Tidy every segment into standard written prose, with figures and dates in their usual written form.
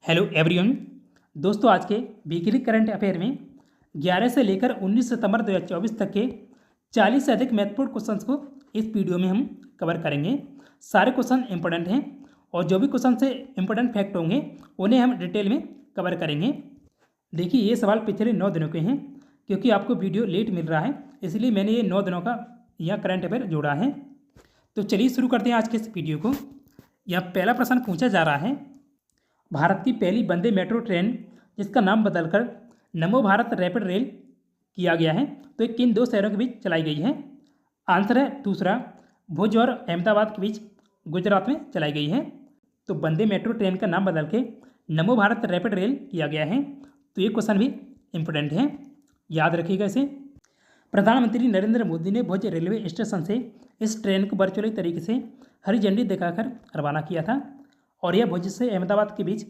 Hello everyone. दोस्तों, आज के वीकली करंट अफेयर में 11 से लेकर 19 सितंबर 2024 तक के 40 से अधिक महत्वपूर्ण क्वेश्चंस को इस वीडियो में हम कवर करेंगे। सारे क्वेश्चन इंपॉर्टेंट हैं और जो भी क्वेश्चन से इंपॉर्टेंट फैक्ट होंगे उन्हें हम डिटेल में कवर करेंगे। देखिए, ये सवाल पिछले 9 दिनों के हैं। क्योंकि आपको वीडियो लेट मिल रहा है इसलिए मैंने ये 9 दिनों का यह करंट अफेयर जोड़ा है। तो चलिए शुरू करते हैं आज के इस वीडियो को। यह पहला प्रश्न पूछा जा रहा है, भारत की पहली वंदे मेट्रो ट्रेन जिसका नाम बदलकर नमो भारत रैपिड रेल किया गया है, तो ये किन दो शहरों के बीच चलाई गई है? आंसर है दूसरा, भुज और अहमदाबाद के बीच गुजरात में चलाई गई है। तो वंदे मेट्रो ट्रेन का नाम बदल के नमो भारत रैपिड रेल किया गया है। तो ये क्वेश्चन भी इम्पोर्टेंट है, याद रखिएगा इसे। प्रधानमंत्री नरेंद्र मोदी ने भुज रेलवे स्टेशन से इस ट्रेन को वर्चुअली तरीके से हरी झंडी दिखाकर रवाना किया था और यह भुज से अहमदाबाद के बीच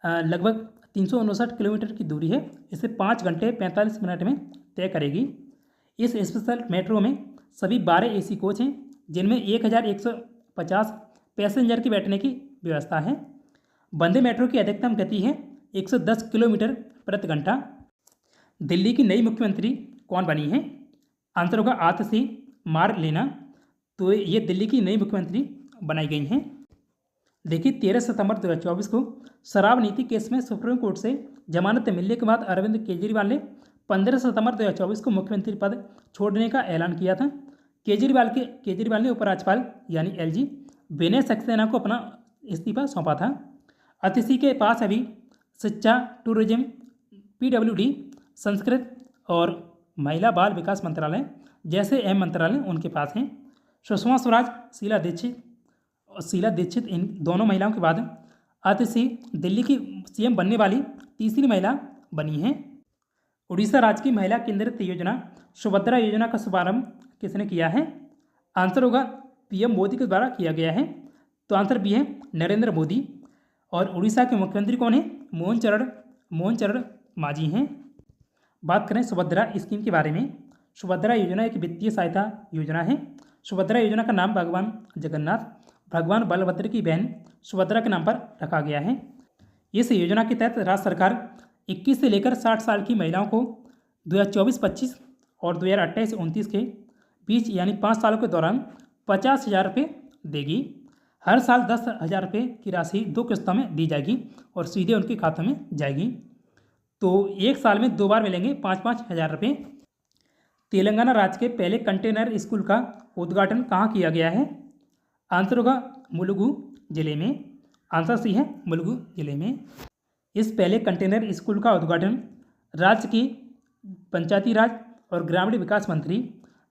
लगभग 359 किलोमीटर की दूरी है। इसे 5 घंटे 45 मिनट में तय करेगी। इस स्पेशल मेट्रो में सभी 12 एसी कोच हैं जिनमें 1150 पैसेंजर के बैठने की व्यवस्था है। वंदे मेट्रो की अधिकतम गति है 110 किलोमीटर प्रति घंटा। दिल्ली की नई मुख्यमंत्री कौन बनी है? आंसर होगा आतिशी मारलेना। तो ये दिल्ली की नई मुख्यमंत्री बनाई गई हैं। देखिए, 13 सितंबर 2024 को शराब नीति केस में सुप्रीम कोर्ट से जमानत मिलने के बाद अरविंद केजरीवाल ने 15 सितंबर 2024 को मुख्यमंत्री पद छोड़ने का ऐलान किया था। केजरीवाल ने उपराज्यपाल यानी एलजी विनय सक्सेना को अपना इस्तीफा सौंपा था। अतिशी के पास अभी शिक्षा, टूरिज्म, पीडब्ल्यूडी, संस्कृत और महिला बाल विकास मंत्रालय जैसे अहम मंत्रालय उनके पास हैं। सुषमा स्वराज, शीला दीक्षित इन दोनों महिलाओं के बाद आतिशी दिल्ली की सीएम बनने वाली तीसरी महिला बनी हैं। उड़ीसा राज्य की महिला केंद्रित योजना सुभद्रा योजना का शुभारंभ किसने किया है? आंसर होगा पीएम मोदी के द्वारा किया गया है। तो आंसर बी है नरेंद्र मोदी। और उड़ीसा के मुख्यमंत्री कौन है? मोहन चरण मांझी हैं। बात करें सुभद्रा स्कीम के बारे में। सुभद्रा योजना एक वित्तीय सहायता योजना है। सुभद्रा योजना का नाम भगवान बलभद्र की बहन सुभद्रा के नाम पर रखा गया है। इस योजना के तहत राज्य सरकार 21 से लेकर 60 साल की महिलाओं को 2024-25 और 2028-29 के बीच यानी 5 सालों के दौरान 50,000 रुपये देगी। हर साल 10,000 रुपये की राशि 2 किस्तों में दी जाएगी और सीधे उनके खातों में जाएगी। तो एक साल में 2 बार मिलेंगे 5-5 हज़ार रुपये। तेलंगाना राज्य के पहले कंटेनर स्कूल का उद्घाटन कहाँ किया गया है? आंसर होगा मुलुगु जिले में। आंसर सी है मुलुगु जिले में। इस पहले कंटेनर स्कूल का उद्घाटन राज्य की पंचायती राज और ग्रामीण विकास मंत्री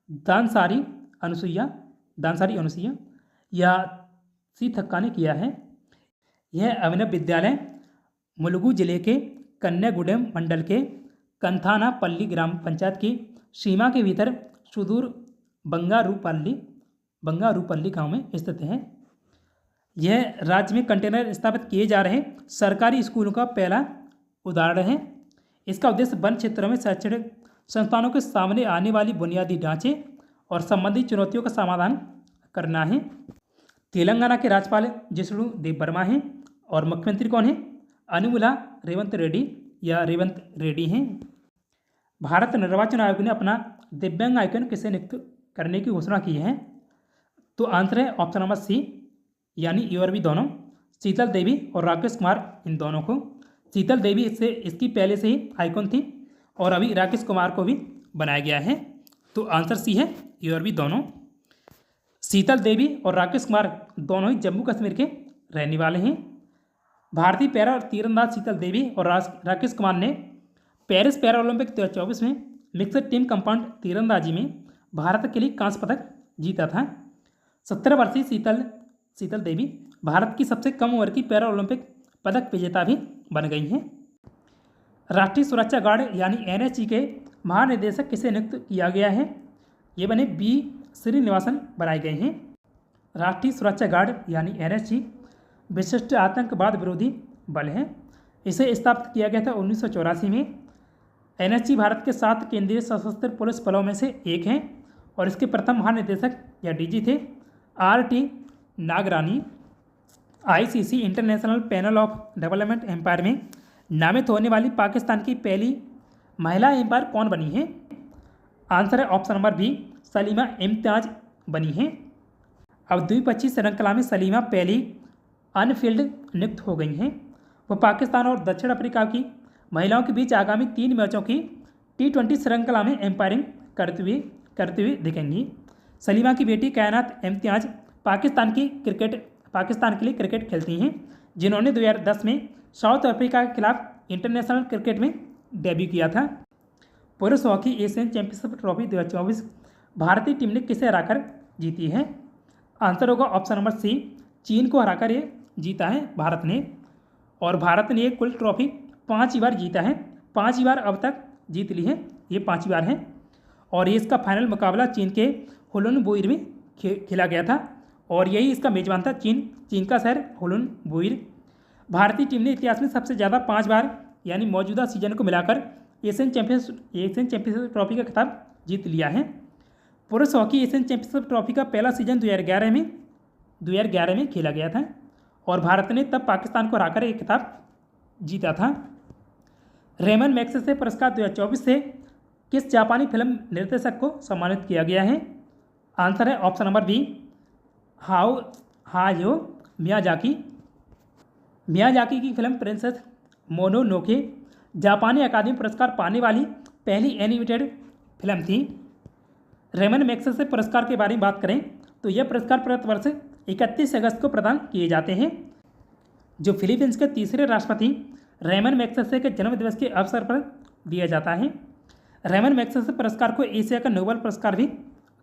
दानसारी अनुसुईया या सी थक्का ने किया है। यह अभिनव विद्यालय मुलुगु जिले के कन्यागुडेम मंडल के कंथानापल्ली ग्राम पंचायत की सीमा के भीतर सुदूर बंगारूपल्ली गांव में स्थित है। यह राज्य में कंटेनर स्थापित किए जा रहे सरकारी स्कूलों का पहला उदाहरण है। इसका उद्देश्य वन क्षेत्रों में शैक्षणिक संस्थानों के सामने आने वाली बुनियादी ढांचे और संबंधित चुनौतियों का समाधान करना है। तेलंगाना के राज्यपाल जिष्णु देव वर्मा हैं और मुख्यमंत्री कौन है? अनुमुला रेवंत रेड्डी हैं। भारत निर्वाचन आयोग ने अपना दिव्यांग आइकन किसे नियुक्त करने की घोषणा की है? तो आंसर है ऑप्शन नंबर सी यानी ए और बी दोनों, शीतल देवी और राकेश कुमार। इन दोनों को, शीतल देवी इसकी पहले से ही आइकन थी और अभी राकेश कुमार को भी बनाया गया है। तो आंसर सी है ए और बी दोनों। शीतल देवी और राकेश कुमार दोनों ही जम्मू कश्मीर के रहने वाले हैं। भारतीय पैरा तीरंदाज शीतल देवी और राकेश कुमार ने पेरिस पैरा ओलंपिक 2024 में मिक्सड टीम कंपाउंड तीरंदाजी में भारत के लिए कांस्य पदक जीता था। 17 वर्षीय शीतल देवी भारत की सबसे कम उम्र की पैरा ओलंपिक पदक विजेता भी बन गई हैं। राष्ट्रीय सुरक्षा गार्ड यानी एनएसजी के महानिदेशक किसे नियुक्त किया गया है? ये बने बी श्रीनिवासन बनाए गए हैं। राष्ट्रीय सुरक्षा गार्ड यानी एनएसजी विशिष्ट आतंकवाद विरोधी बल है। इसे स्थापित किया गया था 1984 में। एनएसजी भारत के 7 केंद्रीय सशस्त्र पुलिस बलों में से एक हैं और इसके प्रथम महानिदेशक या डीजी थे R T Nagrani. ICC international panel of development umpire में नामित होने वाली पाकिस्तान की पहली महिला एम्पायर कौन बनी है? आंसर है option number B, Salima Imtiaz बनी है। अब द्विपक्षीय श्रृंखला में सलीमा पहली अनफील्ड नियुक्त हो गई हैं। वो पाकिस्तान और दक्षिण अफ्रीका की महिलाओं के बीच आगामी 3 मैचों की T20 श्रृंखला में एम्पायरिंग करते हुए दिखेंगी। सलीमा की बेटी कायनात इम्तियाज पाकिस्तान के लिए क्रिकेट खेलती हैं, जिन्होंने 2010 में साउथ अफ्रीका के खिलाफ इंटरनेशनल क्रिकेट में डेब्यू किया था। पुरुष हॉकी एशियन चैंपियनशिप ट्रॉफी 2024 भारतीय टीम ने किसे हराकर जीती है? आंसर होगा ऑप्शन नंबर सी, चीन को हराकर ये जीता है भारत ने। और भारत ने ये कुल ट्रॉफी 5 बार जीता है, 5 बार अब तक जीत ली है, ये 5 बार है। और ये इसका फाइनल मुकाबला चीन के हुलुन बुइर में खेला गया था और यही इसका मेजबान था चीन का शहर हुलुन बुइर। भारतीय टीम ने इतिहास में सबसे ज़्यादा 5 बार यानी मौजूदा सीजन को मिलाकर एशियन चैंपियनशिप ट्रॉफी का खिताब जीत लिया है। पुरुष हॉकी एशियन चैंपियनशिप ट्रॉफी का पहला सीजन 2011 में खेला गया था और भारत ने तब पाकिस्तान को हराकर एक खिताब जीता था। रेमन मैग्सेसे पुरस्कार 2024 से किस जापानी फिल्म निर्देशक को सम्मानित किया गया है? आंसर है ऑप्शन नंबर बी, हायो मियाजाकी की फिल्म प्रिंसेस मोनोनोके जापानी अकादमी पुरस्कार पाने वाली पहली एनिमेटेड फिल्म थी। रेमन मैग्सेसे पुरस्कार के बारे में बात करें तो यह पुरस्कार प्रतिवर्ष 31 अगस्त को प्रदान किए जाते हैं, जो फिलीपींस के तीसरे राष्ट्रपति रेमन मैग्सेसे के जन्मदिवस के अवसर पर दिया जाता है। रेमन मैग्सेसे पुरस्कार को एशिया का नोबेल पुरस्कार भी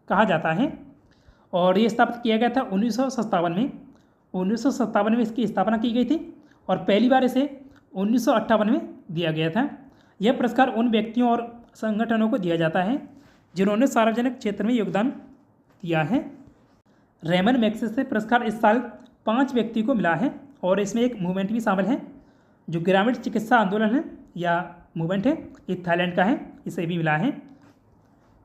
कहा जाता है और ये स्थापित किया गया था 1957 में। 1957 में इसकी स्थापना की गई थी और पहली बार इसे 1958 में दिया गया था। यह पुरस्कार उन व्यक्तियों और संगठनों को दिया जाता है जिन्होंने सार्वजनिक क्षेत्र में योगदान दिया है। रेमन मैग्सेसे पुरस्कार इस साल 5 व्यक्ति को मिला है और इसमें एक मूवमेंट भी शामिल है जो ग्रामीण चिकित्सा आंदोलन है या मूवमेंट है, ये थाईलैंड का है, इसे भी मिला है।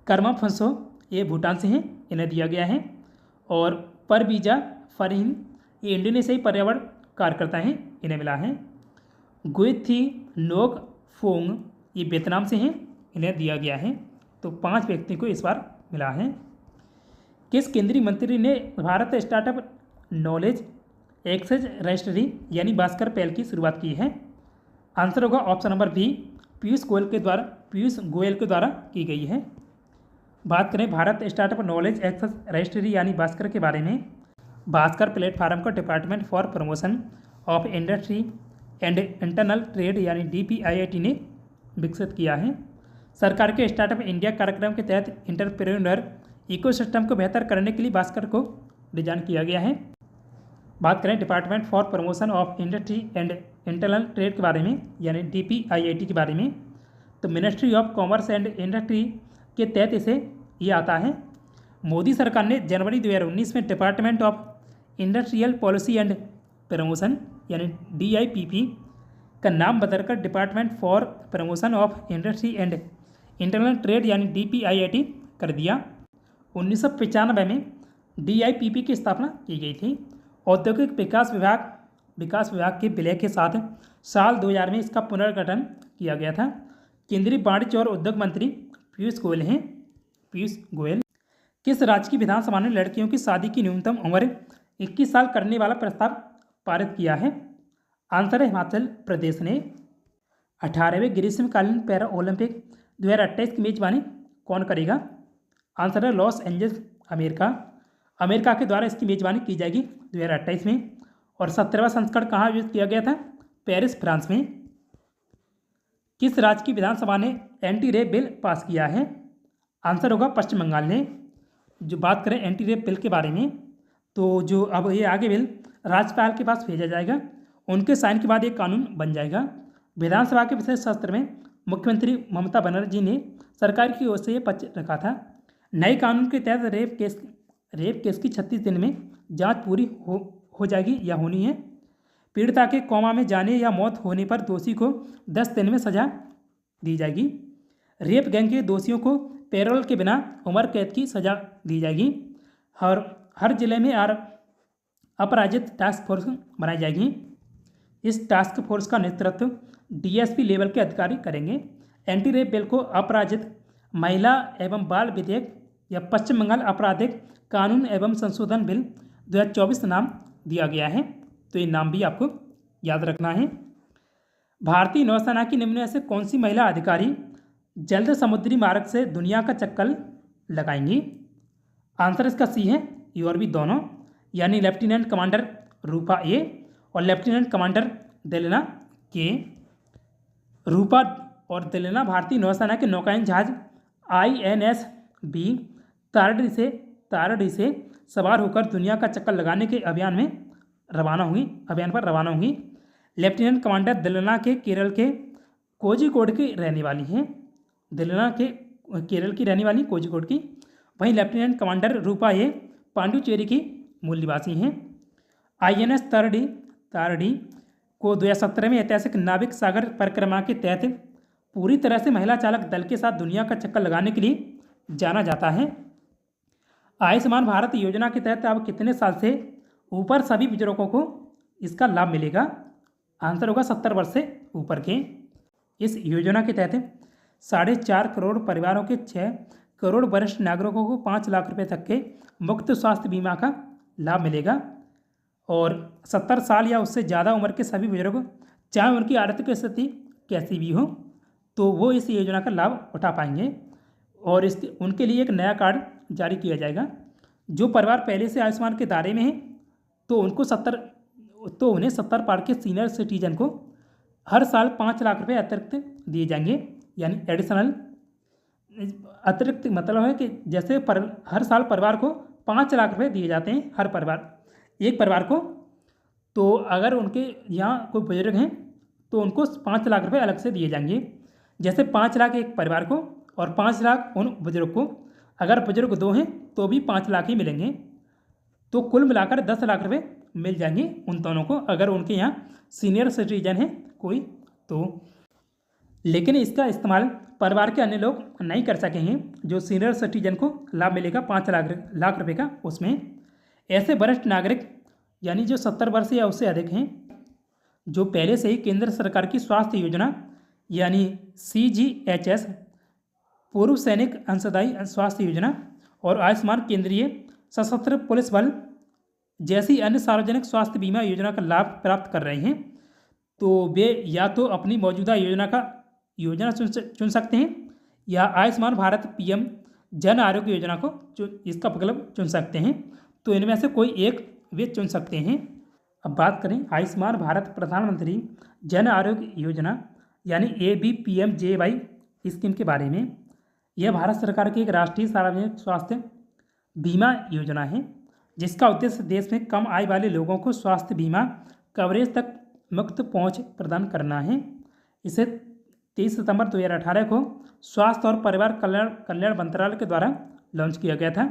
कर्मा फंसो ये भूटान से हैं, इन्हें दिया गया है। और परबीजा फरहीन ये इंडोनेशियाई पर्यावरण कार्यकर्ता हैं, इन्हें मिला है। गुइथी नोक फोंग ये वियतनाम से हैं, इन्हें दिया गया है। तो 5 व्यक्ति को इस बार मिला है। किस केंद्रीय मंत्री ने Bharat startup knowledge access registry यानी भास्कर पहल की शुरुआत की है? आंसर होगा option number B, Piyush Goyal के द्वारा की गई है। बात करें Bharat startup knowledge access registry यानी भास्कर के बारे में। भास्कर प्लेटफार्म को department for promotion of industry and internal trade यानी DPIIT ने विकसित किया है। सरकार के स्टार्टअप इंडिया कार्यक्रम के तहत इंटरप्रेन्योर इकोसिस्टम को बेहतर करने के लिए भास्कर को डिजाइन किया गया है। बात करें department for promotion of industry and internal trade के बारे में यानी DPIIT के बारे में, तो ministry of commerce and industry के तहत इसे ये आता है। मोदी सरकार ने जनवरी 2019 में department of industrial policy and promotion यानी DIPP का नाम बदलकर department for promotion of industry and internal trade यानी DPIIT कर दिया। 1995 में DIPP की स्थापना की गई थी। औद्योगिक विकास विभाग के विलय के साथ साल 2000 में इसका पुनर्गठन किया गया था। केंद्रीय वाणिज्य और उद्योग मंत्री पीयूष गोयल। किस राज्य की विधानसभा ने लड़कियों की शादी की न्यूनतम उम्र 21 साल करने वाला प्रस्ताव पारित किया है? आंसर है हिमाचल प्रदेश ने। 18वें ग्रीष्मकालीन पैरा ओलंपिक 2028 की मेजबानी कौन करेगा? आंसर है लॉस एंजल्स अमेरिका के द्वारा इसकी मेजबानी की जाएगी 2028 में। और 17वां संस्करण कहाँ आयोजित किया गया था? पेरिस, फ्रांस में। किस राज्य की विधानसभा ने एंटी रेप बिल पास किया है? आंसर होगा पश्चिम बंगाल ने। जो बात करें एंटी रेप बिल के बारे में, तो जो अब ये आगे बिल राज्यपाल के पास भेजा जाएगा, उनके साइन के बाद एक कानून बन जाएगा। विधानसभा के विशेष सत्र में मुख्यमंत्री ममता बनर्जी ने सरकार की ओर से ये पक्ष रखा था। नए कानून के तहत रेप केस की 36 दिन में जांच पूरी हो जाएगी या होनी है। पीड़िता के कोमा में जाने या मौत होने पर दोषी को 10 दिन में सजा दी जाएगी। रेप गैंग के दोषियों को पैरोल के बिना उम्र कैद की सजा दी जाएगी। हर जिले में अपराजित टास्क फोर्स बनाई जाएगी। इस टास्क फोर्स का नेतृत्व डीएसपी लेवल के अधिकारी करेंगे। एंटी रेप बिल को अपराजित महिला एवं बाल विधेयक या पश्चिम बंगाल आपराधिक कानून एवं संशोधन बिल 2024 नाम दिया गया है। तो ये नाम भी आपको याद रखना है। भारतीय नौसेना की निम्न में से कौन सी महिला अधिकारी जल्द समुद्री मार्ग से दुनिया का चक्कर लगाएंगी? आंसर इसका सी है, ये और भी दोनों, यानी लेफ्टिनेंट कमांडर रूपा ए और लेफ्टिनेंट कमांडर दिलेना के। रूपा और दिलेना भारतीय नौसेना के नौकायन जहाज INS बी तारडी से सवार होकर दुनिया का चक्कर लगाने के अभियान पर रवाना हुई। लेफ्टिनेंट कमांडर दिलेना के केरल के कोझिकोड की रहने वाली हैं। दिलेना के केरल की रहने वाली कोझिकोड की। वहीं लेफ्टिनेंट कमांडर रूपा ए पांडुचेरी की मूल निवासी हैं। INS तारडी को 2017 में ऐतिहासिक नाविक सागर परिक्रमा के तहत पूरी तरह से महिला चालक दल के साथ दुनिया का चक्कर लगाने के लिए जाना जाता है। आयुष्मान भारत योजना के तहत अब कितने साल से ऊपर सभी बुजुर्गों को इसका लाभ मिलेगा? आंसर होगा 70 वर्ष से ऊपर के। इस योजना के तहत 4.5 करोड़ परिवारों के 6 करोड़ वरिष्ठ नागरिकों को 5 लाख रुपए तक के मुफ्त स्वास्थ्य बीमा का लाभ मिलेगा। और 70 साल या उससे ज़्यादा उम्र के सभी बुजुर्ग, चाहे उनकी आर्थिक स्थिति कैसी भी हो, तो वो इस योजना का लाभ उठा पाएंगे। और उनके लिए एक नया कार्ड जारी किया जाएगा। जो परिवार पहले से आयुष्मान के दायरे में है तो उन्हें 70 पार के सीनियर सिटीजन को हर साल 5 लाख रुपए अतिरिक्त दिए जाएंगे। यानी एडिशनल अतिरिक्त मतलब है कि जैसे हर साल परिवार को 5 लाख रुपए दिए जाते हैं, हर एक परिवार को। तो अगर उनके यहाँ कोई बुजुर्ग हैं तो उनको 5 लाख रुपए अलग से दिए जाएंगे। जैसे 5 लाख एक परिवार को और 5 लाख उन बुजुर्ग को। अगर बुजुर्ग 2 हैं तो भी 5 लाख ही मिलेंगे। तो कुल मिलाकर 10 लाख रुपए मिल जाएंगे उन दोनों को, अगर उनके यहाँ सीनियर सिटीजन है कोई तो। लेकिन इसका इस्तेमाल परिवार के अन्य लोग नहीं कर सकेंगे। जो सीनियर सिटीजन को लाभ मिलेगा 5 लाख रुपए का, उसमें ऐसे वरिष्ठ नागरिक यानी जो 70 वर्ष या उससे अधिक हैं, जो पहले से ही केंद्र सरकार की स्वास्थ्य योजना यानी CGHS पूर्व सैनिक अंशदायी स्वास्थ्य योजना और आयुष्मान केंद्रीय सशस्त्र पुलिस बल जैसी अन्य सार्वजनिक स्वास्थ्य बीमा योजना का लाभ प्राप्त कर रहे हैं, तो वे या तो अपनी मौजूदा योजना चुन सकते हैं या आयुष्मान भारत PM जन आरोग्य योजना को इसका विकल्प चुन सकते हैं। तो इनमें से कोई एक वे चुन सकते हैं। अब बात करें आयुष्मान भारत प्रधानमंत्री जन आरोग्य योजना यानी ABPMJY स्कीम के बारे में। यह भारत सरकार की एक राष्ट्रीय सार्वजनिक स्वास्थ्य बीमा योजना है, जिसका उद्देश्य देश में कम आय वाले लोगों को स्वास्थ्य बीमा कवरेज तक मुक्त पहुंच प्रदान करना है। इसे 23 सितंबर 2018 को स्वास्थ्य और परिवार कल्याण मंत्रालय के द्वारा लॉन्च किया गया था,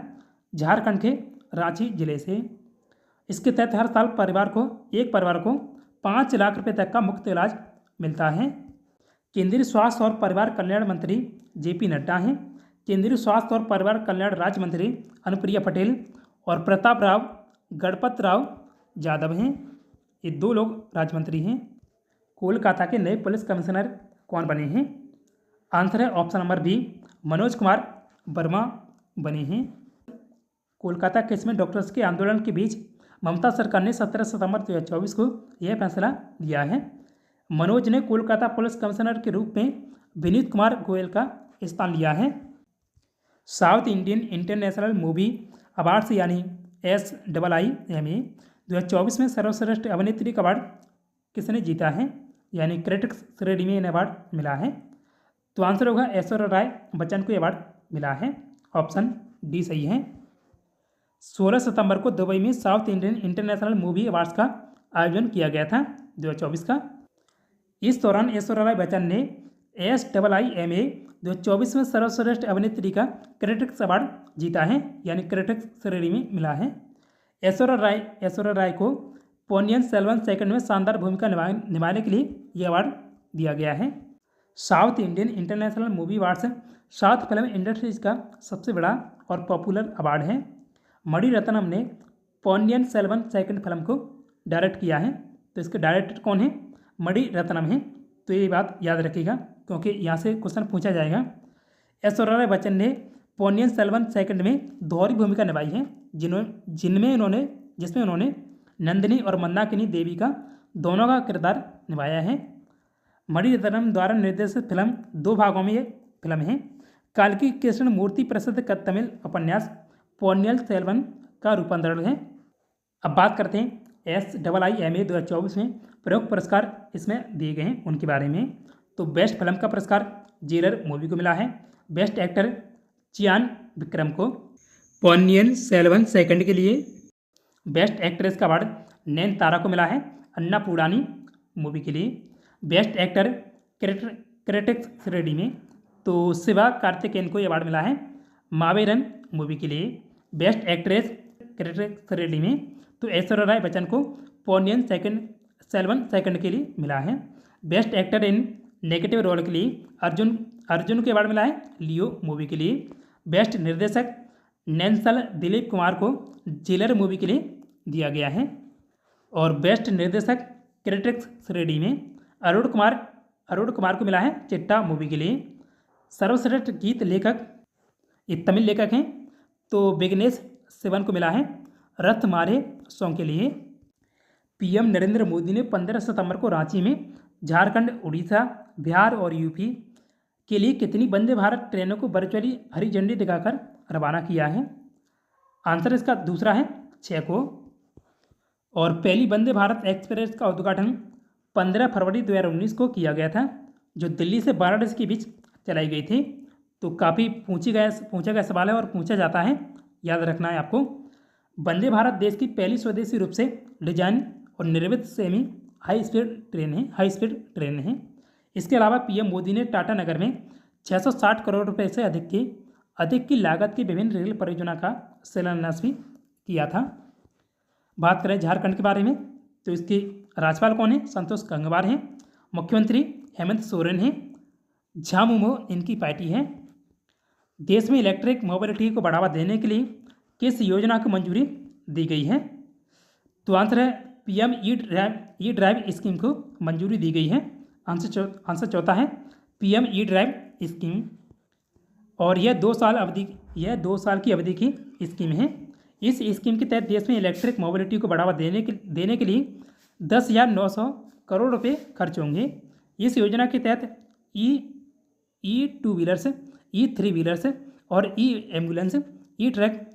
झारखंड के रांची जिले से। इसके तहत हर साल एक परिवार को 5 लाख रुपए तक का मुफ्त इलाज मिलता है। केंद्रीय स्वास्थ्य और परिवार कल्याण मंत्री JP नड्डा हैं। केंद्रीय स्वास्थ्य और परिवार कल्याण राज्य मंत्री अनुप्रिया पटेल और प्रताप राव गणपत राव यादव हैं। ये 2 लोग राज्य मंत्री हैं। कोलकाता के नए पुलिस कमिश्नर कौन बने हैं? आंसर है option number B, Manoj Kumar Verma बने हैं। कोलकाता केस में डॉक्टर्स के आंदोलन के बीच ममता सरकार ने 17 सितंबर 2024 को यह फैसला लिया है। मनोज ने कोलकाता पुलिस कमिश्नर के रूप में विनीत कुमार गोयल का स्थान लिया है। South Indian international movie awards यानी SIIMA 2024 में सर्वश्रेष्ठ अभिनेत्री का अवार्ड किसने जीता है? यानी क्रिटिक्स श्रेणी में अवार्ड मिला है। तो आंसर होगा ऐश्वर्या राय बच्चन को अवार्ड मिला है। ऑप्शन डी सही है। 16 सितंबर को दुबई में south Indian international movie awards का आयोजन किया गया था 2024 का। इस दौरान ऐश्वर्या राय बच्चन ने SIIMA 2024 में सर्वश्रेष्ठ अभिनेत्री का क्रिटिक्स अवार्ड जीता है, यानी क्रिटिक्स श्रेणी में मिला है। ऐश्वर्या राय को पोन्नियन सेल्वन सेकंड में शानदार भूमिका निभाने के लिए यह अवार्ड दिया गया है। South Indian international movie awards south film industries का सबसे बड़ा और पॉपुलर अवार्ड है। मणिरत्नम ने पोन्नियन सेल्वन सेकंड फिल्म को डायरेक्ट किया है। तो इसके डायरेक्टर कौन है? मणि रत्नम है। तो ये बात याद रखिएगा क्योंकि यहाँ से क्वेश्चन पूछा जाएगा। ऐश्वर्या बच्चन ने पोन्नियन सेल्वन सेकंड में दोहरी भूमिका निभाई है, जिसमें उन्होंने नंदिनी और मंदाकिनी देवी का दोनों का किरदार निभाया है। मणि रत्नम द्वारा निर्देशित फिल्म 2 भागों में ये फिल्म है। काल्की कृष्ण मूर्ति प्रसिद्ध तमिल उपन्यास पोन्नियन सेल्वन का रूपांतरण है। अब बात करते हैं SIIMA 2024 में प्रमुख पुरस्कार इसमें दिए गए हैं उनके बारे में। तो बेस्ट फिल्म का पुरस्कार जेलर मूवी को मिला है। बेस्ट एक्टर चियान विक्रम को पोन्नियन सेल्वन सेकंड के लिए। बेस्ट एक्ट्रेस का अवार्ड नयनतारा को मिला है अन्नापूर्णानी मूवी के लिए। बेस्ट एक्टर क्रिटिक्स श्रेणी में तो शिवा कार्तिकेयन को ये अवार्ड मिला है मावेरन मूवी के लिए। बेस्ट एक्ट्रेस क्रिटिक्स श्रेणी में तो ऐश्वर्या राय बच्चन को पोन्नियन सेल्वन सेकंड के लिए मिला है। Best actor in negative role के लिए अर्जुन को अवार्ड मिला है लियो मूवी के लिए। बेस्ट निर्देशक नैन्सल दिलीप कुमार को जेलर मूवी के लिए दिया गया है। और बेस्ट निर्देशक क्रिटिक्स श्रेणी में अरुण कुमार को मिला है चिट्टा मूवी के लिए। सर्वश्रेष्ठ गीत लेखक ये तमिल लेखक हैं तो विघ्नेश शिवन को मिला है रथ मारे सॉन्ग के लिए। PM नरेंद्र मोदी ने 15 सितंबर को रांची में झारखंड, उड़ीसा, बिहार और यूपी के लिए कितनी वंदे भारत ट्रेनों को वर्चुअली हरी झंडी दिखाकर रवाना किया है? आंसर इसका दूसरा है 6 को। और पहली वंदे भारत एक्सप्रेस का उद्घाटन 15 फरवरी 2019 को किया गया था, जो दिल्ली से वाराणसी के बीच चलाई गई थी। तो काफ़ी पूछा गया सवाल है और पूछा जाता है, याद रखना है आपको। वंदे भारत देश की पहली स्वदेशी रूप से डिजाइन और निर्मित सेमी हाई स्पीड ट्रेन है। इसके अलावा PM मोदी ने टाटा नगर में 660 करोड़ रुपए से अधिक की लागत की विभिन्न रेल परियोजना का शिलान्यास भी किया था। बात करें झारखंड के बारे में तो इसके राज्यपाल कौन है? संतोष गंगवार हैं। मुख्यमंत्री हेमंत सोरेन हैं। झामुमो इनकी पार्टी है। देश में इलेक्ट्रिक मोबिलिटी को बढ़ावा देने के लिए किस योजना को मंजूरी दी गई है? तो आंसर है PM ई ड्राइव स्कीम को मंजूरी दी गई है। आंसर चौथा है PM ई ड्राइव स्कीम। और यह 2 साल की अवधि की स्कीम है। इस स्कीम के तहत देश में इलेक्ट्रिक मोबिलिटी को बढ़ावा देने के लिए 10,900 करोड़ रुपए खर्च होंगे। इस योजना के तहत ई टू व्हीलर्स, ई3 व्हीलर्स और ई एम्बुलेंस, ई ट्रक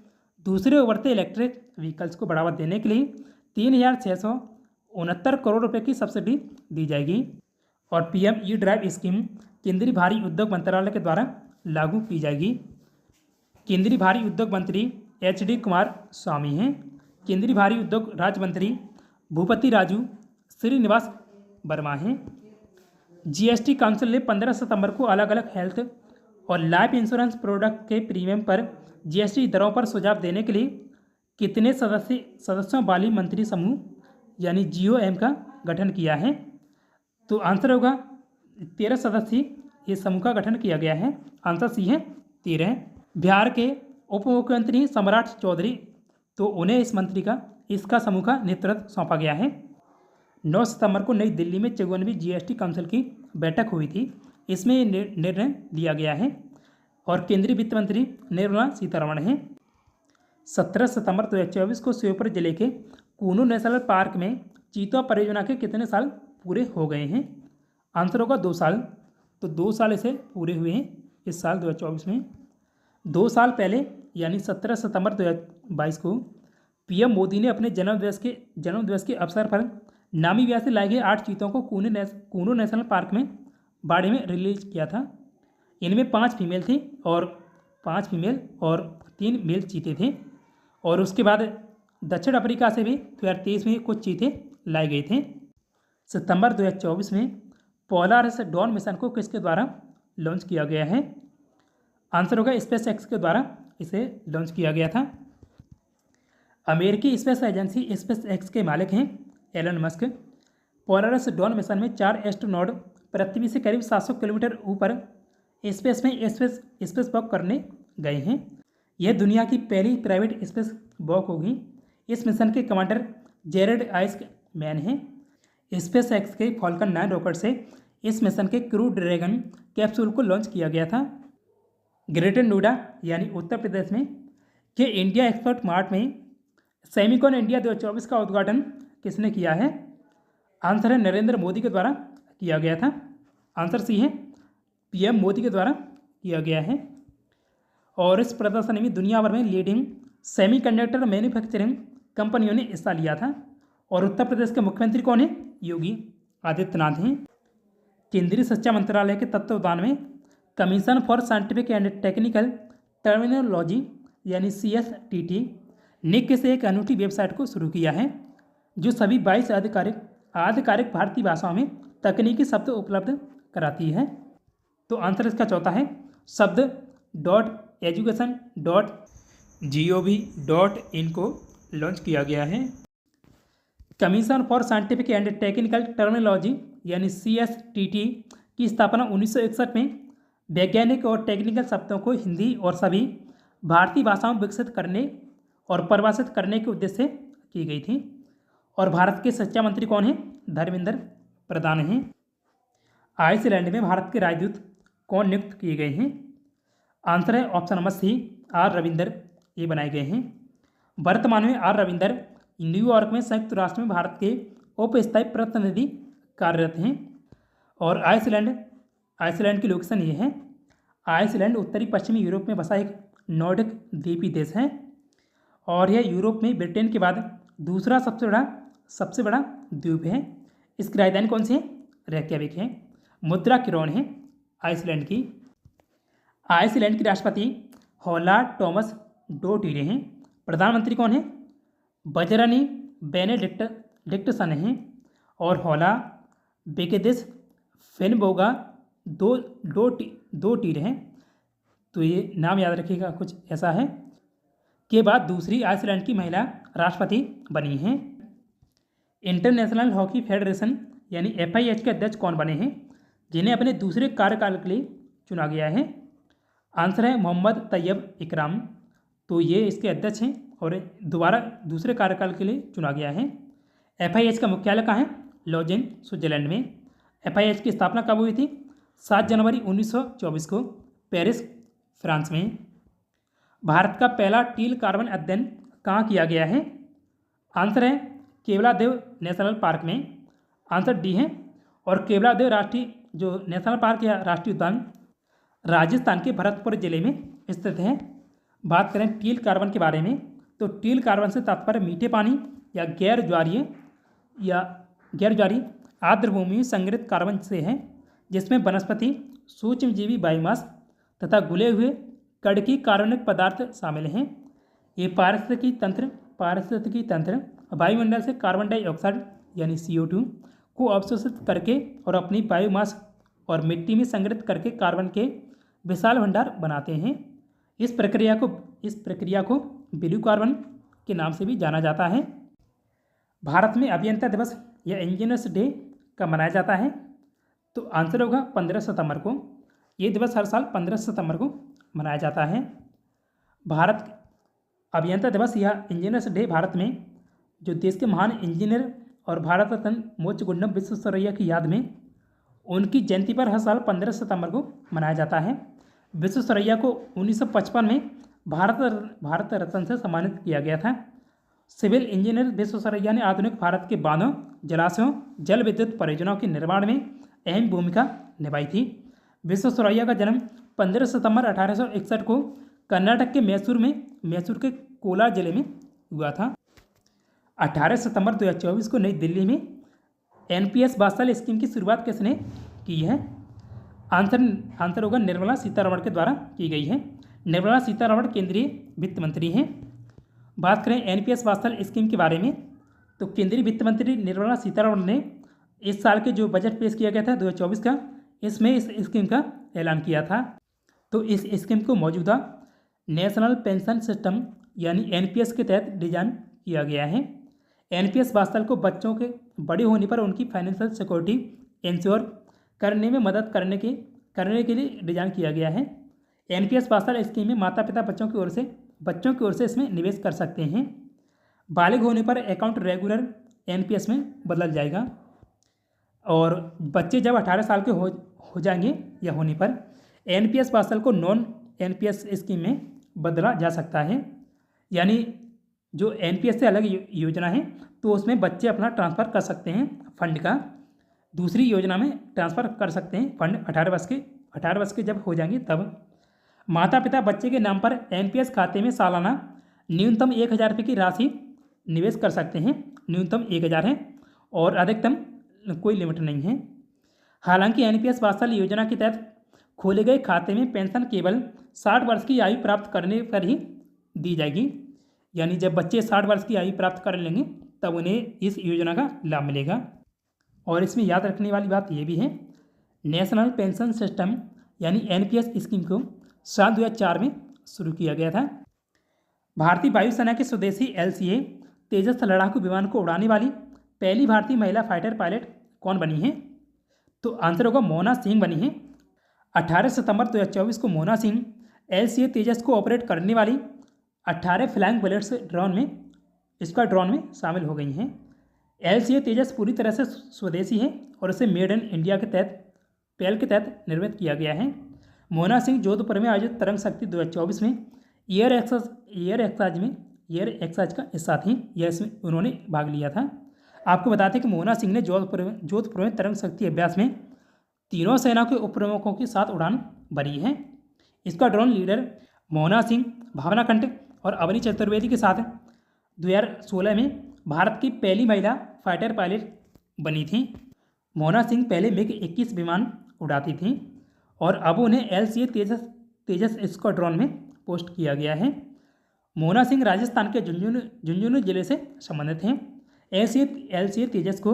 दूसरे उभरते इलेक्ट्रिक व्हीकल्स को बढ़ावा देने के लिए 3,669 करोड़ रुपए की सब्सिडी दी जाएगी। और PM ई ड्राइव स्कीम केंद्रीय भारी उद्योग मंत्रालय के द्वारा लागू की जाएगी। केंद्रीय भारी उद्योग मंत्री HD कुमार स्वामी हैं। केंद्रीय भारी उद्योग राज्य मंत्री भूपति राजू श्रीनिवास वर्मा हैं। GST काउंसिल ने 15 सितंबर को अलग अलग हेल्थ और लाइफ इंश्योरेंस प्रोडक्ट के प्रीमियम पर GST दरों पर सुझाव देने के लिए कितने सदस्यों वाली मंत्री समूह यानी GOM का गठन किया है? तो आंसर होगा 13 सदस्यीय ये समूह का गठन किया गया है। आंसर सी है 13। बिहार के उप मुख्यमंत्री सम्राट चौधरी तो उन्हें इसका समूह का नेतृत्व सौंपा गया है। 9 सितंबर को नई दिल्ली में 54वीं GST काउंसिल की बैठक हुई थी। इसमें निर्णय लिया गया है और केंद्रीय वित्त मंत्री निर्मला सीतारमण हैं। 17 सितंबर 2024 को श्योपुर जिले के कूनू नेशनल पार्क में चीता परियोजना के कितने साल पूरे हो गए हैं? आंसर होगा 2 साल। तो 2 साल इसे पूरे हुए हैं इस साल 2024 में। 2 साल पहले यानी 17 सितंबर 2022 को PM मोदी ने अपने जन्मदिवस के अवसर पर नामीबिया से लाए गए 8 चीतों को कूनू नेशनल पार्क में बाड़े में रिलीज किया था। इनमें 5 फीमेल थी और 3 मेल चीते थे। और उसके बाद दक्षिण अफ्रीका से भी 2023 में कुछ चीते लाए गए थे। सितंबर 2024 में पोलारिस डॉन मिशन को किसके द्वारा लॉन्च किया गया है? आंसर होगा SpaceX के द्वारा इसे लॉन्च किया गया था। अमेरिकी स्पेस एजेंसी SpaceX के मालिक हैं Elon Musk. Polaris Dawn mission में 4 एस्ट्रोनॉट पृथ्वी से करीब 700 किलोमीटर ऊपर स्पेस में स्पेस वॉक करने गए हैं। यह दुनिया की पहली प्राइवेट स्पेस वॉक होगी। इस मिशन के कमांडर जेरेड आइस मैन हैं। स्पेस एक्स के फॉल्कन 9 रॉकेट से इस मिशन के क्रू ड्रैगन कैप्सूल को लॉन्च किया गया था। ग्रेटर नोएडा यानी उत्तर प्रदेश में के इंडिया एक्सपोर्ट मार्ट में सेमिकॉन इंडिया 2024 का उद्घाटन किसने किया है? आंसर है नरेंद्र मोदी के द्वारा किया गया था। आंसर सी है पीएम मोदी के द्वारा किया गया है। और इस प्रदर्शनी में दुनिया भर में लीडिंग सेमीकंडक्टर मैन्युफैक्चरिंग कंपनियों ने हिस्सा लिया था। और उत्तर प्रदेश के मुख्यमंत्री कौन है? योगी आदित्यनाथ हैं। केंद्रीय शिक्षा मंत्रालय के तत्वावधान में commission for scientific and technical terminology यानी CSTT ने किसी एक अनूठी वेबसाइट को शुरू किया है जो सभी 22 आधिकारिक भारतीय भाषाओं में तकनीकी शब्द उपलब्ध कराती है। तो आंसर इसका चौथा है शब्द.education.gov.in को लॉन्च किया गया है। Commission for scientific and technical terminology यानी CSTT की स्थापना 1961 में वैज्ञानिक और टेक्निकल शब्दों को हिंदी और सभी भारतीय भाषाओं में विकसित करने और परिभाषित करने के उद्देश्य से की गई थी। और भारत के शिक्षा मंत्री कौन हैं? धर्मेंद्र प्रधान हैं। आइसलैंड में भारत के राजदूत कौन नियुक्त किए गए हैं? आंसर है option number C R Ravinder ये बनाए गए हैं। वर्तमान में R रविंदर न्यूयॉर्क में संयुक्त राष्ट्र में भारत के उपस्थायी प्रतिनिधि कार्यरत हैं। और आइसलैंड की लोकेशन ये है। आइसलैंड उत्तरी पश्चिमी यूरोप में बसा एक नॉर्डिक द्वीपीय देश है और यह यूरोप में ब्रिटेन के बाद दूसरा सबसे बड़ा द्वीप है। इसकी राजधानी कौन सी है? रेक्याविक है। मुद्रा किरोन है आइसलैंड की। आइसलैंड के राष्ट्रपति होला टॉमस डोटिरे हैं। प्रधानमंत्री कौन है? बजरानी बेनेडिक्टसन हैं। और होला बेकेदिस फेनबोगा दो टीर हैं। तो ये नाम याद रखिएगा, कुछ ऐसा है। के बाद दूसरी आइसलैंड की महिला राष्ट्रपति बनी हैं। इंटरनेशनल हॉकी फेडरेशन यानी FIH के अध्यक्ष कौन बने हैं जिन्हें अपने दूसरे कार्यकाल के लिए चुना गया है? आंसर है मोहम्मद तैयब इकराम। तो ये इसके अध्यक्ष हैं और दोबारा दूसरे कार्यकाल के लिए चुना गया है। FIH का मुख्यालय कहाँ है? लॉजेन स्विट्जरलैंड में। FIH की स्थापना कब हुई थी? 7 जनवरी 1924 को पेरिस फ्रांस में। भारत का पहला टील कार्बन अध्ययन कहाँ किया गया है? आंसर है केवलादेव नेशनल पार्क में। आंसर डी है। और केवलादेव राष्ट्रीय जो नेशनल पार्क या राष्ट्रीय उद्यान राजस्थान के भरतपुर जिले में स्थित है। बात करें टील कार्बन के बारे में तो टील कार्बन से तात्पर्य मीठे पानी या गैर ज्वारीय आर्द्र भूमि में संग्रहित कार्बन से है जिसमें वनस्पति सूक्ष्मजीवी बायोमास तथा घुले हुए कड़की कार्बनिक पदार्थ शामिल हैं। ये पारिस्थितिकी तंत्र वायुमंडल से कार्बन डाइऑक्साइड यानी CO2 को अवशोषित करके और अपनी बायोमास और मिट्टी में संग्रहित करके कार्बन के विशाल भंडार बनाते हैं। इस प्रक्रिया को ब्लू कार्बन के नाम से भी जाना जाता है। भारत में अभियंता दिवस या इंजीनियर्स डे कब मनाया जाता है? तो आंसर होगा 15 सितंबर को। ये दिवस हर साल 15 सितंबर को मनाया जाता है। भारत अभियंता दिवस या इंजीनियर्स डे भारत में जो देश के महान इंजीनियर और भारत रत्न मोचगुंडम विश्वेश्वरैया की याद में उनकी जयंती पर हर साल 15 सितंबर को मनाया जाता है। विश्वेश्वरैया को 1955 में भारत रत्न से सम्मानित किया गया था। सिविल इंजीनियर विश्वेश्वरैया ने आधुनिक भारत के बांधों, जलाशयों, जल विद्युत परियोजनाओं के निर्माण में अहम भूमिका निभाई थी। विश्वेश्वरैया का जन्म 15 सितंबर 1861 को कर्नाटक के मैसूर के कोलार जिले में हुआ था। 18 सितंबर 2024 को नई दिल्ली में NPS वात्सल्य स्कीम की शुरुआत किसने की है? आंसर होगा निर्मला सीतारमण के द्वारा की गई है। निर्मला सीतारमण केंद्रीय वित्त मंत्री हैं। बात करें NPS वात्सल्य स्कीम के बारे में तो केंद्रीय वित्त मंत्री निर्मला सीतारमण ने इस साल के जो बजट पेश किया गया था 2024 का, इसमें इस स्कीम का ऐलान किया था। तो इस स्कीम को मौजूदा नेशनल पेंशन सिस्टम यानी NPS के तहत डिजाइन किया गया है। NPS वात्सल्य को बच्चों के बड़े होने पर उनकी फाइनेंशियल सिक्योरिटी इंश्योर करने में मदद करने के लिए डिजाइन किया गया है। NPS वात्सल्य स्कीम में माता पिता बच्चों की ओर से इसमें निवेश कर सकते हैं। बालिग होने पर अकाउंट रेगुलर एनपीएस में बदल जाएगा। और बच्चे जब 18 साल के हो जाएंगे या होने पर एनपीएस पार्सल को नॉन एनपीएस स्कीम में बदला जा सकता है। यानी जो एनपीएस से अलग योजना है तो उसमें बच्चे अपना ट्रांसफ़र कर सकते हैं फंड का, दूसरी योजना में ट्रांसफ़र कर सकते हैं फंड 18 वर्ष के जब हो जाएंगे तब। माता पिता बच्चे के नाम पर एनपीएस खाते में सालाना न्यूनतम 1,000 रुपये की राशि निवेश कर सकते हैं। न्यूनतम 1,000 है और अधिकतम कोई लिमिट नहीं है। हालांकि एनपीएस वात्सल योजना के तहत खोले गए खाते में पेंशन केवल 60 वर्ष की आयु प्राप्त करने पर ही दी जाएगी। यानी जब बच्चे 60 वर्ष की आयु प्राप्त कर लेंगे तब उन्हें इस योजना का लाभ मिलेगा। और इसमें याद रखने वाली बात ये भी है, नेशनल पेंशन सिस्टम यानी एनपीएस स्कीम को साल 2004 में शुरू किया गया था। भारतीय वायुसेना के स्वदेशी एलसीए तेजस लड़ाकू विमान को उड़ाने वाली पहली भारतीय महिला फाइटर पायलट कौन बनी है? तो आंसर होगा मोना सिंह बनी है। 18 सितंबर 2024 को मोना सिंह एलसीए तेजस को ऑपरेट करने वाली 18 फ्लाइंग बुलेट्स ड्रोन में शामिल हो गई हैं। एलसीए तेजस पूरी तरह से स्वदेशी है और इसे मेड इन इंडिया के तहत पहल के तहत निर्मित किया गया है। मोना सिंह जोधपुर में आयोजित तरंग शक्ति 2024 में एयर एक्सरसाइज का हिस्सा थी। यह इसमें उन्होंने भाग लिया था। आपको बताते हैं कि मोना सिंह ने जोधपुर में तरंग शक्ति अभ्यास में तीनों सेना के उप प्रमुखों के साथ उड़ान भरी है। इसका ड्रोन लीडर मोना सिंह, भावना कंठ और अवनी चतुर्वेदी के साथ 2016 में भारत की पहली महिला फाइटर पायलट बनी थी। मोना सिंह पहले मिग 21 विमान उड़ाती थी और अब उन्हें एलसीए तेजस स्क्वाड्रॉन में पोस्ट किया गया है। मोना सिंह राजस्थान के झुंझुनू जिले से संबंधित हैं। एलसीए तेजस को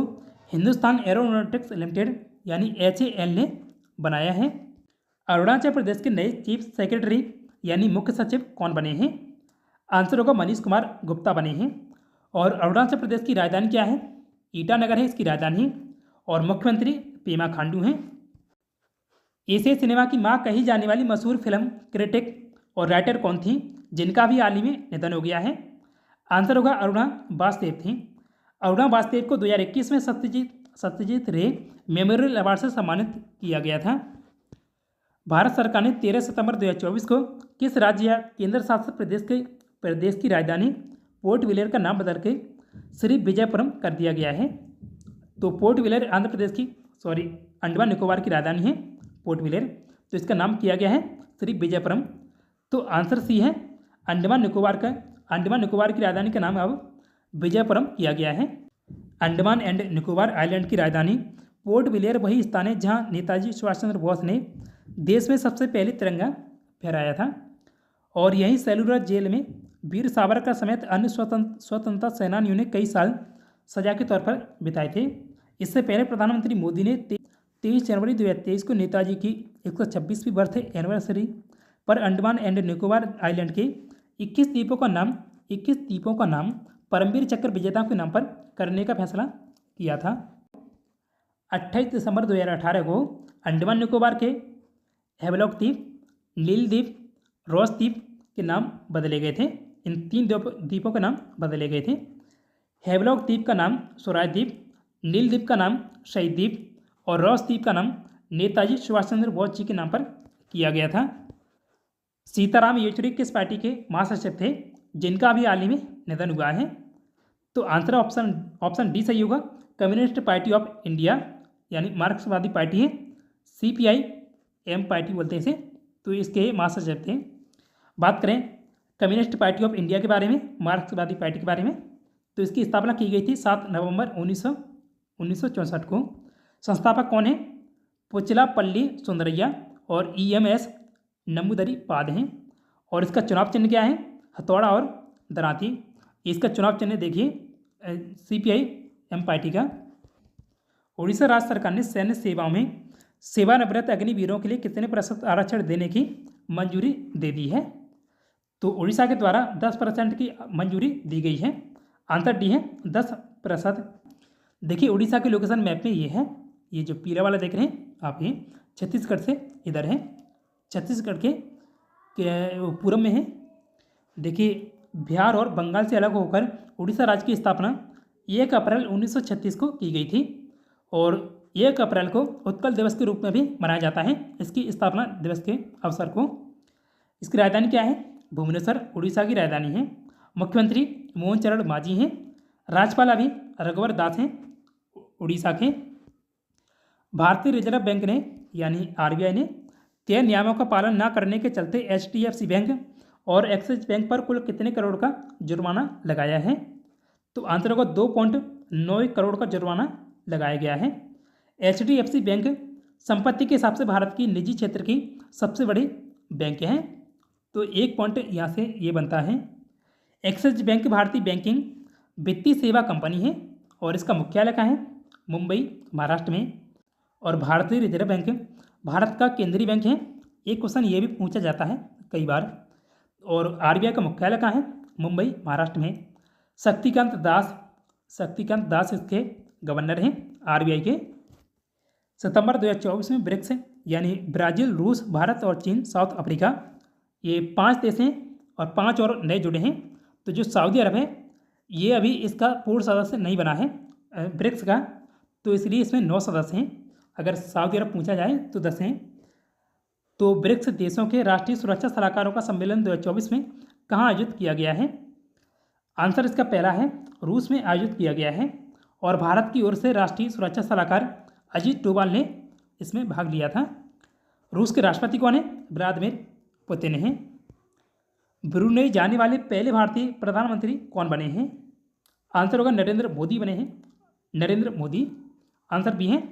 हिंदुस्तान एरोनॉटिक्स लिमिटेड यानी HAL ने बनाया है। अरुणाचल प्रदेश के नए चीफ सेक्रेटरी यानी मुख्य सचिव कौन बने हैं? आंसर होगा मनीष कुमार गुप्ता बने हैं। और अरुणाचल प्रदेश की राजधानी क्या है? ईटानगर है इसकी राजधानी और मुख्यमंत्री पेमा खांडू हैं। एशिया सिनेमा की मां कही जाने वाली मशहूर फिल्म क्रिटिक और राइटर कौन थी जिनका भी हाल ही में निधन हो गया है? आंसर होगा अरुणा वासुदेव थी। अरुणा वासुदेव को 2021 में सत्यजीत रे मेमोरियल अवार्ड से सम्मानित किया गया था। भारत सरकार ने 13 सितंबर 2024 को किस राज्य या केंद्र शासित प्रदेश की राजधानी पोर्ट विलियर का नाम बदल के श्री विजयपुरम कर दिया गया है? तो पोर्ट विलियर अंडमान निकोबार की राजधानी है पोर्ट विलियर, तो इसका नाम किया गया है श्री विजयपुरम। तो आंसर सी है अंडमान निकोबार की राजधानी का नाम अब विजयपुरम किया गया है। अंडमान एंड निकोबार आइलैंड की राजधानी पोर्ट विलियर वही स्थान है जहां नेताजी सुभाष चंद्र बोस ने देश में सबसे पहले तिरंगा फहराया था। और यहीं सेलुलर जेल में वीर सावरकर समेत अन्य स्वतंत्रता सेनानियों ने कई साल सजा के तौर पर बिताए थे। इससे पहले प्रधानमंत्री मोदी ने 23 जनवरी 2023 को नेताजी की 126वीं बर्थ एनिवर्सरी पर अंडमान एंड निकोबार आइलैंड के 21 द्वीपों का नाम परमवीर चक्र विजेताओं के नाम पर करने का फैसला किया था। 28 दिसंबर 2018 को अंडमान निकोबार के हैवलॉक द्वीप, नील द्वीप, रॉस द्वीप के नाम बदले गए थे। इन 3 द्वीपों के नाम बदले गए थे। हैवलॉक द्वीप का नाम स्वराज द्वीप, नील द्वीप का नाम शहीद द्वीप और रॉस द्वीप का नाम नेताजी सुभाष चंद्र बोस जी के नाम पर किया गया था। सीताराम येचुरी किस पार्टी के महासचिव थे जिनका अभी हाल ही में निधन हुआ है? तो आंसर ऑप्शन डी सही होगा, कम्युनिस्ट पार्टी ऑफ इंडिया यानी मार्क्सवादी पार्टी है, CPIM पार्टी बोलते हैं इसे, तो इसके महासचिव थे। बात करें कम्युनिस्ट पार्टी ऑफ इंडिया के बारे में, मार्क्सवादी पार्टी के बारे में, तो इसकी स्थापना की गई थी 7 नवंबर 1964 को। संस्थापक कौन है? पुचलापल्ली सुंदरैया और EMS नंबूदरी-पाद हैं। और इसका चुनाव चिन्ह क्या है? हथौड़ा और दरांती। इसका चुनाव चिन्ह देखिए CPIM पार्टी का। उड़ीसा राज्य सरकार ने सैन्य सेवाओं में सेवानिवृत्त अग्निवीरों के लिए कितने प्रतिशत आरक्षण देने की मंजूरी दे दी है? तो उड़ीसा के द्वारा 10% की मंजूरी दी गई है। आंसर डी है 10%। देखिए उड़ीसा के लोकेशन मैप में ये है, ये जो पीला वाला देख रहे हैं आप, ये छत्तीसगढ़ से इधर है, छत्तीसगढ़ के पूरब में है। देखिए बिहार और बंगाल से अलग होकर उड़ीसा राज्य की स्थापना 1 अप्रैल 1936 को की गई थी और 1 अप्रैल को उत्कल दिवस के रूप में भी मनाया जाता है इसकी स्थापना दिवस के अवसर को। इसकी राजधानी क्या है? भुवनेश्वर उड़ीसा की राजधानी है। मुख्यमंत्री मोहन चरण मांझी हैं। राज्यपाल अभी रघुवर दास हैं उड़ीसा के। भारतीय रिजर्व बैंक ने यानी आरबीआई ने तय नियमों का पालन न करने के चलते एचडीएफसी बैंक और एक्सिस बैंक पर कुल कितने करोड़ का जुर्माना लगाया है? तो आंसर होगा 2.9 करोड़ का जुर्माना लगाया गया है। एचडीएफसी बैंक संपत्ति के हिसाब से भारत की निजी क्षेत्र की सबसे बड़ी बैंक है, तो 1 पॉइंट यहाँ से ये बनता है। एक्सिस बैंक भारतीय बैंकिंग वित्तीय सेवा कंपनी है और इसका मुख्यालय कहाँ है? मुंबई, महाराष्ट्र में। और भारतीय रिजर्व बैंक भारत का केंद्रीय बैंक है। एक क्वेश्चन ये भी पूछा जाता है कई बार। और आरबीआई का मुख्यालय कहाँ है? मुंबई, महाराष्ट्र में। शक्तिकांत दास इसके गवर्नर हैं आरबीआई के। सितंबर 2024 में ब्रिक्स यानी ब्राज़ील, रूस, भारत और चीन, साउथ अफ्रीका, ये 5 देश हैं और 5 और नए जुड़े हैं। तो जो सऊदी अरब है ये अभी इसका पूर्ण सदस्य नहीं बना है ब्रिक्स का, तो इसलिए इसमें 9 सदस्य हैं। अगर सऊदी अरब पूछा जाए तो 10 हैं। तो ब्रिक्स देशों के राष्ट्रीय सुरक्षा सलाहकारों का सम्मेलन 2024 में कहाँ आयोजित किया गया है? आंसर इसका पहला है रूस में आयोजित किया गया है और भारत की ओर से राष्ट्रीय सुरक्षा सलाहकार अजीत डोभाल ने इसमें भाग लिया था। रूस के राष्ट्रपति कौन है? व्लादिमीर पुतिन हैं। ब्रुनेई जाने वाले पहले भारतीय प्रधानमंत्री कौन बने हैं? आंसर होगा नरेंद्र मोदी बने हैं। नरेंद्र मोदी आंसर बी है।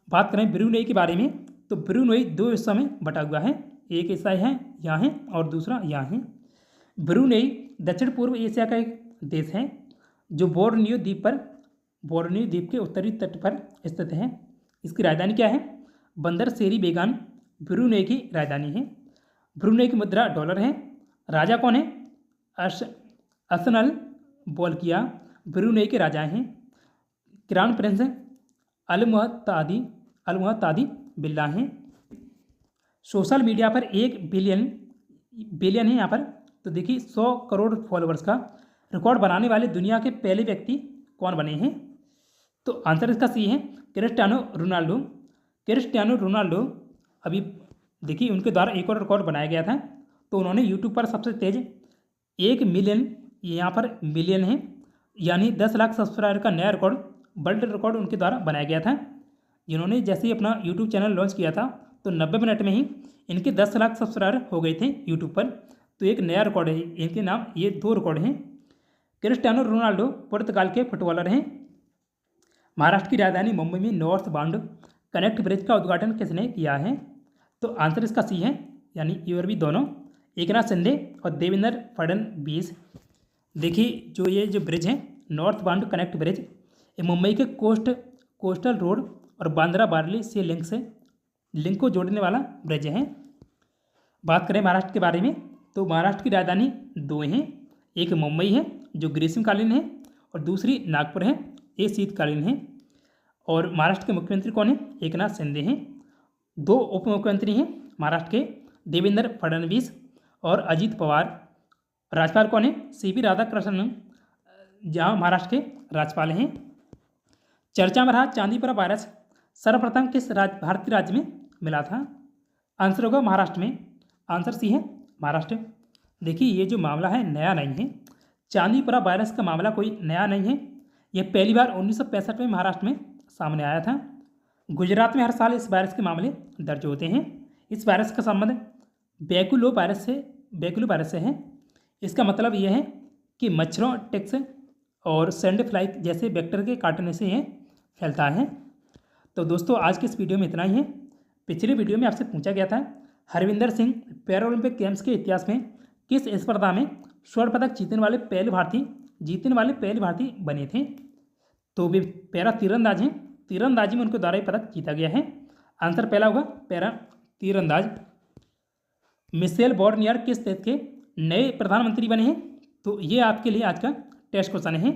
बात करें ब्रुनेई के बारे में तो ब्रुनेई 2 हिस्सों में बटा हुआ है। एक हिस्सा है यहाँ है और दूसरा यहाँ है। ब्रुनेई दक्षिण पूर्व एशिया का एक देश है जो बोर्नियो द्वीप के उत्तरी तट पर स्थित है। इसकी राजधानी क्या है? बंदर सेरी बेगान ब्रुनेई की राजधानी है। ब्रुनेई की मुद्रा डॉलर है। राजा कौन है? असनल बोल्किया ब्रुनेई के राजा हैं। क्राउन प्रिंस अलमुअत्तादी बिल्ला हैं। सोशल मीडिया पर 1 बिलियन है यहाँ पर। तो देखिए 100 करोड़ फॉलोअर्स का रिकॉर्ड बनाने वाले दुनिया के पहले व्यक्ति कौन बने हैं? तो आंसर इसका सी है क्रिस्टियानो रोनाल्डो। अभी देखिए उनके द्वारा एक और रिकॉर्ड बनाया गया था। तो उन्होंने यूट्यूब पर सबसे तेज 1 मिलियन, यहाँ पर मिलियन है यानी 10 लाख सब्सक्राइबर का नया रिकॉर्ड, वर्ल्ड रिकॉर्ड उनके द्वारा बनाया गया था। जिन्होंने जैसे ही अपना यूट्यूब चैनल लॉन्च किया था तो 90 मिनट में ही इनके 10 लाख सब्सक्राइबर हो गए थे यूट्यूब पर। तो एक नया रिकॉर्ड है इनके नाम। ये 2 रिकॉर्ड हैं। क्रिस्टियानो रोनाल्डो पुर्तगाल के फुटबॉलर हैं। महाराष्ट्र की राजधानी मुंबई में नॉर्थ बाउंड कनेक्ट ब्रिज का उद्घाटन किसने किया है? तो आंसर इसका सी है यानी ये और भी दोनों, एकनाथ शिंदे और देवेंद्र फडणवीस। देखिए जो ब्रिज है नॉर्थ बाउंड कनेक्ट ब्रिज, ये मुंबई के कोस्टल रोड और बांद्रा बारली से लिंक को जोड़ने वाला ब्रिज है। बात करें महाराष्ट्र के बारे में तो महाराष्ट्र की राजधानी 2 हैं। एक मुंबई है जो ग्रीष्मकालीन है और दूसरी नागपुर है, ये शीतकालीन है। और महाराष्ट्र के मुख्यमंत्री कौन है? एकनाथ शिंदे हैं। 2 उप मुख्यमंत्री हैं महाराष्ट्र के, देवेंद्र फडणवीस और अजीत पवार। राज्यपाल कौन है? सीपी राधाकृष्णन, जहाँ महाराष्ट्र के राज्यपाल हैं। चर्चा में रहा चांदीपुरा वायरस सर्वप्रथम किस भारतीय राज्य में मिला था? आंसर होगा महाराष्ट्र में। आंसर सी है महाराष्ट्र। देखिए ये जो मामला है नया नहीं है। चांदीपुरा वायरस का मामला कोई नया नहीं है। यह पहली बार 1965 में महाराष्ट्र में सामने आया था। गुजरात में हर साल इस वायरस के मामले दर्ज होते हैं। इस वायरस का संबंध बैकुलो वायरस से है। इसका मतलब यह है कि मच्छरों, टिक्स और सैंड फ्लाई जैसे बैक्टीरिया के काटने से यह फैलता है। तो दोस्तों आज के इस वीडियो में इतना ही है। पिछले वीडियो में आपसे पूछा गया था हरविंदर सिंह पैरालंपिक गेम्स के इतिहास में किस स्पर्धा में स्वर्ण पदक जीतने वाले पहले भारतीय बने थे? तो वे पैरा तीरंदाज हैं। तीरंदाजी में उनके द्वारा ही पदक जीता गया है। आंसर पहला होगा पैरा तीरंदाज। मिशेल बॉर्नियर किस देश के नए प्रधानमंत्री बने हैं? तो ये आपके लिए आज का टेस्ट क्वेश्चन है।